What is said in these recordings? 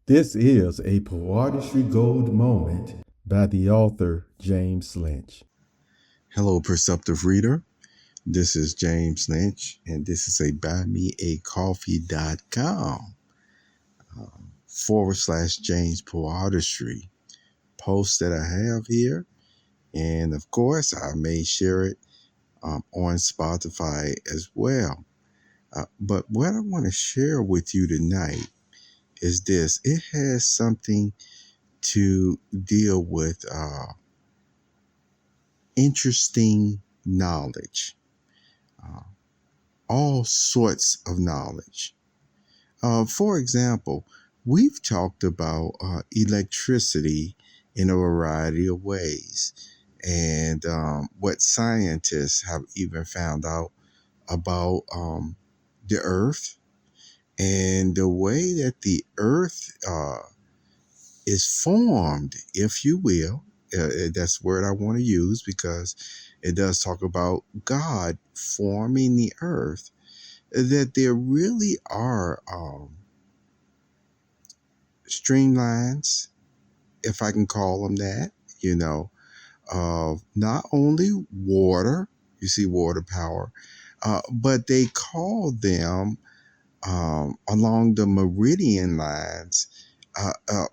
This is a Poeartistry Gold moment by the author James Lynch. Hello, Perceptive Reader. This is James Lynch, and this is a buymeacoffee.com / James Poeartistry post that I have here. And of course, I may share it on Spotify as well. But what I want to share with you tonight is this: it has something to deal with interesting knowledge, uh, all sorts of knowledge. For example, we've talked about electricity in a variety of ways, and what scientists have even found out about the Earth and the way that the Earth is formed, if you will. That's the word I want to use because it does talk about God forming the Earth. That there really are streamlines, if I can call them that, of not only water, you see water power, but they call them along the meridian lines,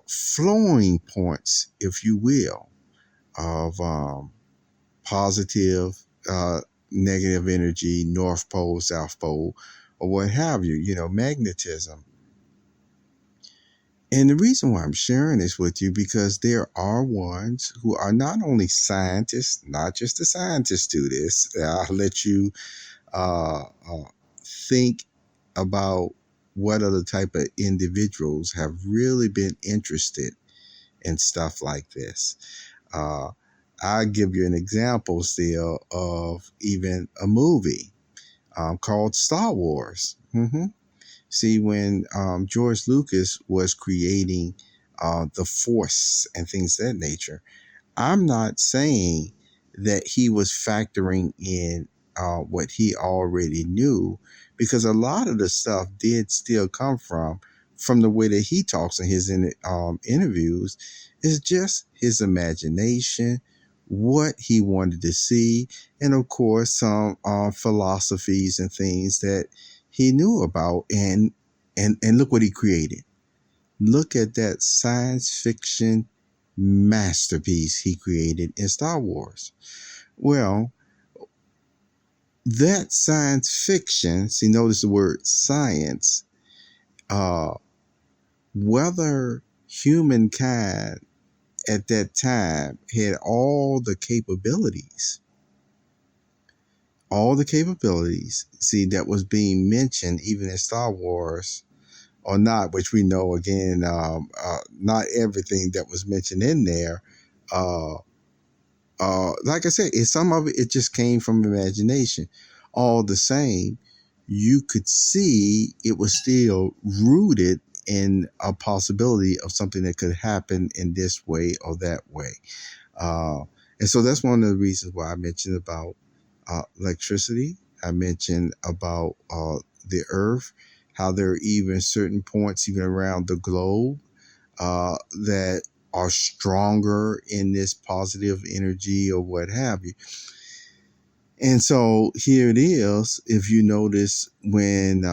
flowing points, if you will, of positive, negative energy, North Pole, South Pole, or what have you, magnetism. And the reason why I'm sharing this with you, because there are ones who are not only scientists, not just the scientists do this. I'll let you think about what other type of individuals have really been interested in stuff like this. Uh, I'll give you an example still of even a movie called Star Wars. See, when George Lucas was creating the Force and things of that nature, I'm not saying that he was factoring in what he already knew, because a lot of the stuff did still come from the way that he talks in his interviews. Is just his imagination, what he wanted to see, and of course some philosophies and things that he knew about, and look what he created. Look at that science fiction masterpiece he created in Star Wars. Well, that science fiction, see, notice the word science, uh, whether humankind at that time had all the capabilities, see, that was being mentioned even in Star Wars, or not, which we know again, not everything that was mentioned in there. Uh, like I said, some of it just came from imagination. All the same, you could see it was still rooted in a possibility of something that could happen in this way or that way. Uh, and so that's one of the reasons why I mentioned about electricity. I mentioned about the earth, how there are even certain points, even around the globe, that are stronger in this positive energy or what have you. And so here it is. If you notice, when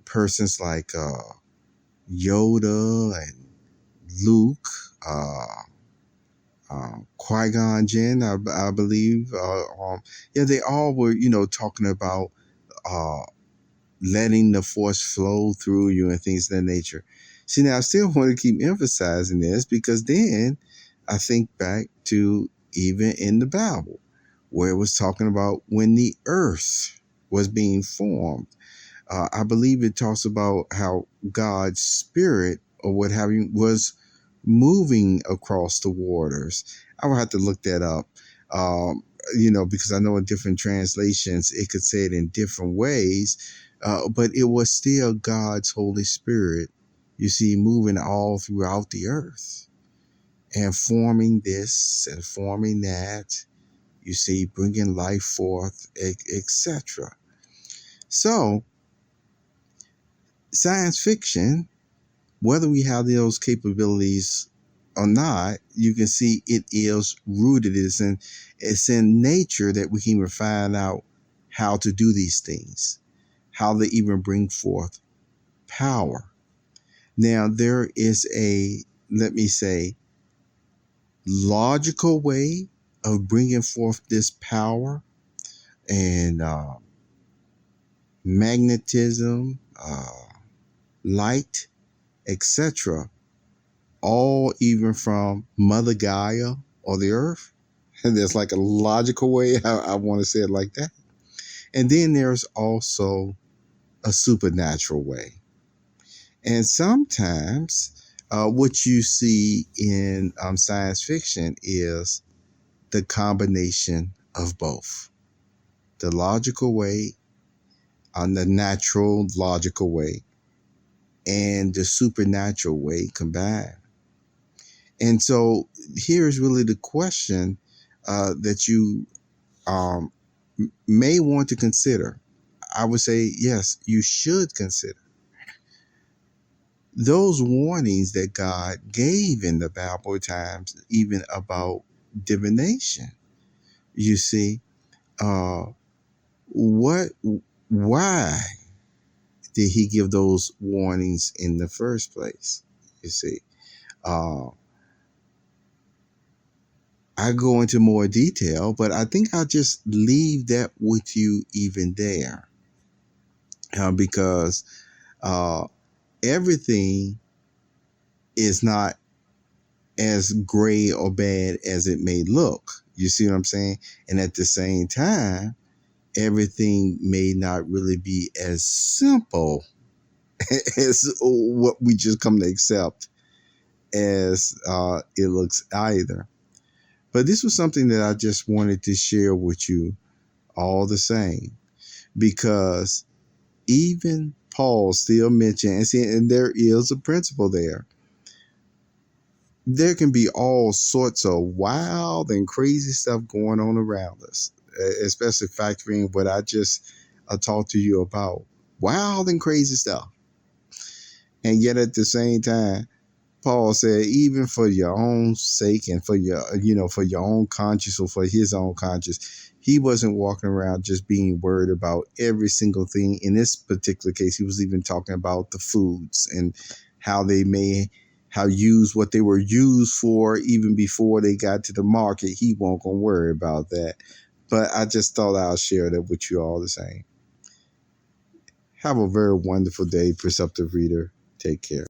persons like Yoda and Luke, Qui-Gon Jinn, I believe, yeah, they all were, talking about uh, letting the force flow through you and things of that nature. See, now I still want to keep emphasizing this, because then I think back to even in the Bible, where it was talking about when the earth was being formed. I believe it talks about how God's spirit, or what have you, was moving across the waters. I would have to look that up, because I know in different translations it could say it in different ways, but it was still God's Holy Spirit, you see, moving all throughout the earth and forming this and forming that, you see, bringing life forth, etc. So, science fiction whether we have those capabilities or not, you can see it is rooted. It's in nature that we can even find out how to do these things, how they even bring forth power. Now, there is a, let me say, logical way of bringing forth this power and magnetism, light, etc., all even from Mother Gaia or the earth. And there's like a logical way, I want to say it like that. And then there's also a supernatural way. And sometimes what you see in science fiction is the combination of both the logical way, the natural logical way, and the supernatural way combined. And so here's really the question that you may want to consider. I would say, yes, you should consider those warnings that God gave in the Bible times, even about divination. You see, what, why did he give those warnings in the first place? You see, I go into more detail, but I think I'll just leave that with you even there, because everything is not as gray or bad as it may look. You see what I'm saying? And at the same time, everything may not really be as simple as what we just come to accept as it looks either. But this was something that I just wanted to share with you all the same, because even Paul still mentioned, and see, and there is a principle there. There can be all sorts of wild and crazy stuff going on around us, especially factoring what I just talked to you about. Wild and crazy stuff. And yet at the same time, Paul said, even for your own sake and for your, for your own conscience or for his own conscience, he wasn't walking around just being worried about every single thing. In this particular case, he was even talking about the foods and how they may have used what they were used for even before they got to the market. He won't gonna worry about that. But I just thought I'll share that with you all the same. Have a very wonderful day, Perceptive Reader. Take care.